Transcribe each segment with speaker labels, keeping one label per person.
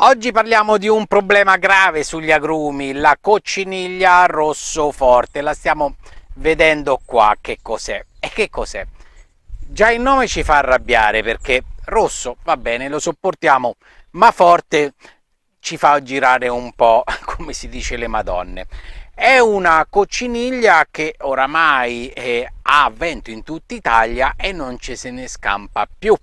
Speaker 1: Oggi parliamo di un problema grave sugli agrumi, la cocciniglia rosso forte. La stiamo vedendo qua, che cos'è? E che cos'è? Già il nome ci fa arrabbiare perché rosso, va bene, lo sopportiamo, ma forte ci fa girare un po', come si dice le madonne. È una cocciniglia che oramai ha vento in tutta Italia e non ci se ne scampa più,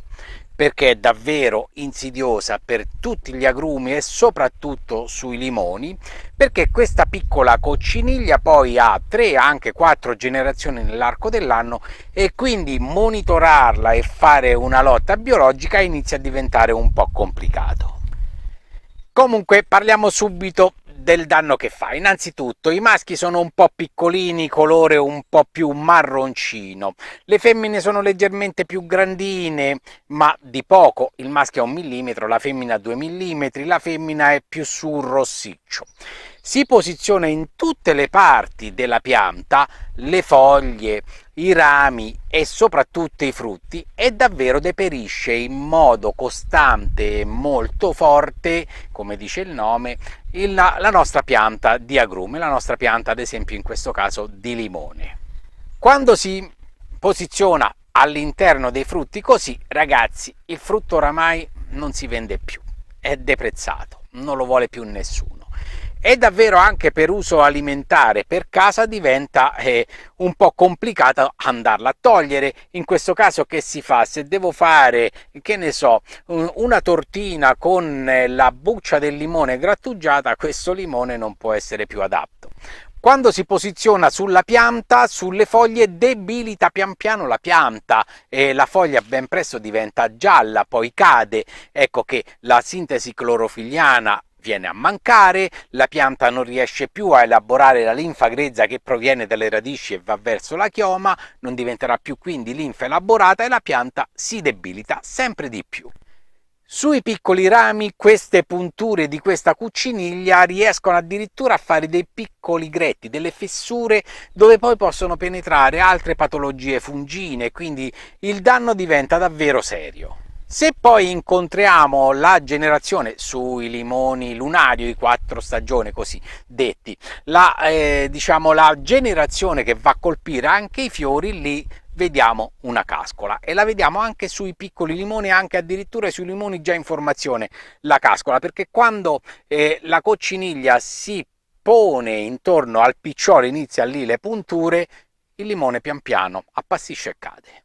Speaker 1: perché è davvero insidiosa per tutti gli agrumi e soprattutto sui limoni, perché questa piccola cocciniglia poi ha 3, anche 4 generazioni nell'arco dell'anno e quindi monitorarla e fare una lotta biologica inizia a diventare un po' complicato. Comunque parliamo subito del danno che fa. Innanzitutto i maschi sono un po' piccolini, colore un po' più marroncino, le femmine sono leggermente più grandine, ma di poco. Il maschio ha 1 mm, la femmina 2 mm, la femmina è più sul rossiccio. Si posiziona in tutte le parti della pianta, le foglie, i rami e soprattutto i frutti, e davvero deperisce in modo costante e molto forte, come dice il nome, la nostra pianta di agrume, la nostra pianta ad esempio in questo caso di limone. Quando si posiziona all'interno dei frutti così, ragazzi, il frutto oramai non si vende più, è deprezzato, non lo vuole più nessuno. E davvero anche per uso alimentare per casa diventa un po' complicato andarla a togliere. In questo caso che si fa? Se devo fare, che ne so, una tortina con la buccia del limone grattugiata, questo limone non può essere più adatto. Quando si posiziona sulla pianta, sulle foglie, debilita pian piano la pianta e la foglia ben presto diventa gialla, poi cade. Ecco che la sintesi clorofilliana viene a mancare, la pianta non riesce più a elaborare la linfa grezza che proviene dalle radici e va verso la chioma, non diventerà più quindi linfa elaborata e la pianta si debilita sempre di più. Sui piccoli rami queste punture di questa cocciniglia riescono addirittura a fare dei piccoli gretti, delle fessure dove poi possono penetrare altre patologie fungine, quindi il danno diventa davvero serio. Se poi incontriamo la generazione sui limoni lunario, i 4 stagioni così detti, diciamo la generazione che va a colpire anche i fiori, lì vediamo una cascola e la vediamo anche sui piccoli limoni, anche addirittura sui limoni già in formazione la cascola, perché quando la cocciniglia si pone intorno al picciolo, inizia lì le punture, il limone pian piano appassisce e cade.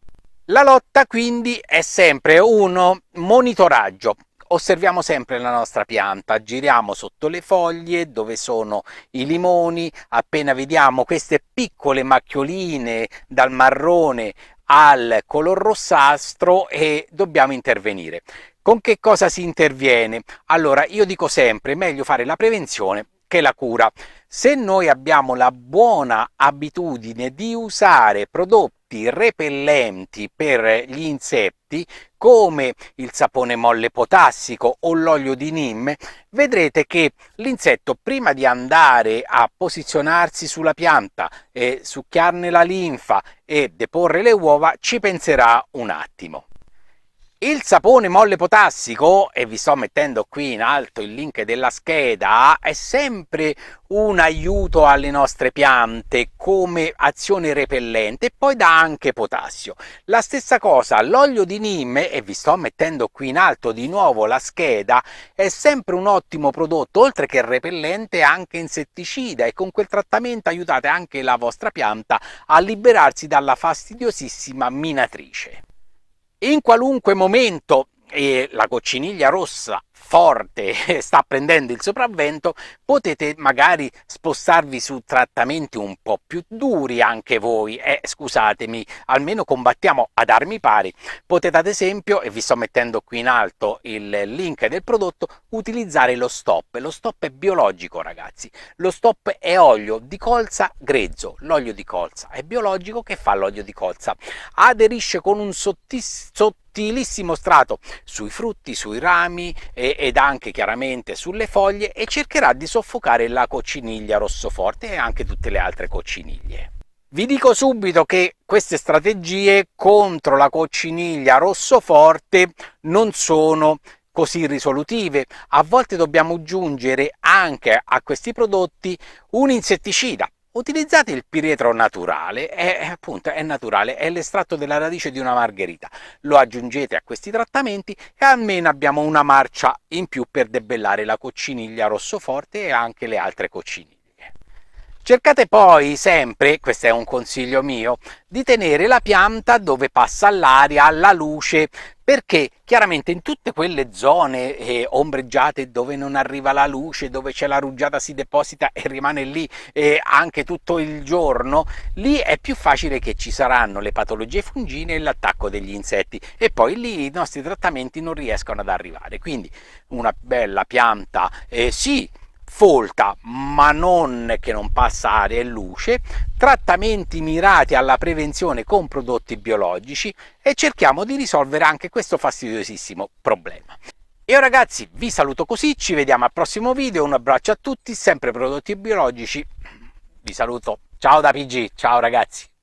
Speaker 1: La lotta quindi è sempre un monitoraggio. Osserviamo sempre la nostra pianta, giriamo sotto le foglie dove sono i limoni, appena vediamo queste piccole macchioline dal marrone al color rossastro e dobbiamo intervenire. Con che cosa si interviene? Allora, io dico sempre, è meglio fare la prevenzione che la cura. Se noi abbiamo la buona abitudine di usare prodotti repellenti per gli insetti, come il sapone molle potassico o l'olio di neem, vedrete che l'insetto, prima di andare a posizionarsi sulla pianta, succhiarne la linfa e deporre le uova, ci penserà un attimo. Il sapone molle potassico, e vi sto mettendo qui in alto il link della scheda, è sempre un aiuto alle nostre piante come azione repellente e poi dà anche potassio. La stessa cosa l'olio di neem, e vi sto mettendo qui in alto di nuovo la scheda, è sempre un ottimo prodotto, oltre che repellente anche insetticida, e con quel trattamento aiutate anche la vostra pianta a liberarsi dalla fastidiosissima minatrice. In qualunque momento la cocciniglia rossa forte sta prendendo il sopravvento, potete magari spostarvi su trattamenti un po' più duri anche voi, scusatemi, almeno combattiamo ad armi pari. Potete ad esempio, e vi sto mettendo qui in alto il link del prodotto, utilizzare lo stop. Lo stop è biologico, ragazzi, lo stop è olio di colza grezzo, l'olio di colza è biologico. Che fa l'olio di colza? Aderisce con un sottilissimo strato sui frutti, sui rami ed anche chiaramente sulle foglie, e cercherà di soffocare la cocciniglia rossoforte e anche tutte le altre cocciniglie. Vi dico subito che queste strategie contro la cocciniglia rossoforte non sono così risolutive. A volte dobbiamo aggiungere anche a questi prodotti un insetticida. Utilizzate il piretro naturale, appunto è naturale, è l'estratto della radice di una margherita. Lo aggiungete a questi trattamenti e almeno abbiamo una marcia in più per debellare la cocciniglia rossoforte e anche le altre cocciniglie. Cercate poi sempre, questo è un consiglio mio, di tenere la pianta dove passa l'aria, la luce, perché chiaramente in tutte quelle zone ombreggiate dove non arriva la luce, dove c'è la rugiada si deposita e rimane lì anche tutto il giorno, lì è più facile che ci saranno le patologie fungine e l'attacco degli insetti e poi lì i nostri trattamenti non riescono ad arrivare. Quindi una bella pianta, sì, folta ma non che non passa aria e luce, trattamenti mirati alla prevenzione con prodotti biologici e cerchiamo di risolvere anche questo fastidiosissimo problema. Io ragazzi vi saluto così, ci vediamo al prossimo video, un abbraccio a tutti, sempre prodotti biologici, vi saluto, ciao da PG, ciao ragazzi.